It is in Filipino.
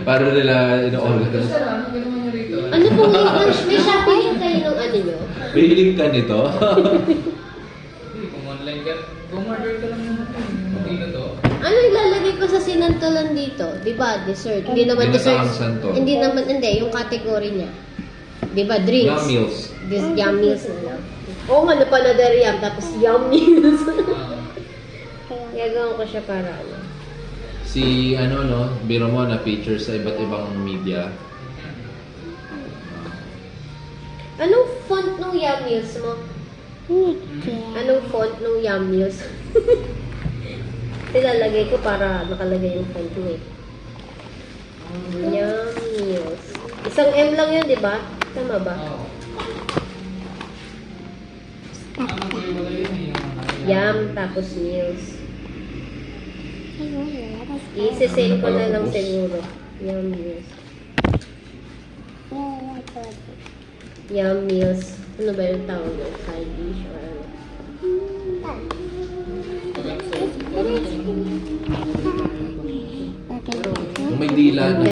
Para nila ino-order. Ano pong link? May Shopee link kayo ng ano nyo? May link ka nito? Kung online ka, order ka lang naman dito to. Ano ilalagay ko sa sinantolan dito? Di ba? Dessert. Hindi naman dessert. Binataang santo. Hindi naman, hindi. Yung category niya. Di ba? Drinks. Yum meals. This yum meals na lang. Oo nga, napanadar yum. Tapos yum meals. Gagawin ko siya para ano. Si ano no, biro mo na feature sa iba't ibang media. Anong font ng yum meals mo? Anong font ng yum meals? Ilalagay ko para nakalagay yung font mo eh. Yum meals. Isang M lang yun, di ba? Tama ba? Yum, tapos meals. I-send ko na lang siguro. Yum meals. Yum meals. Ano ba yung tawag ng side dish or ano? Kung may dila na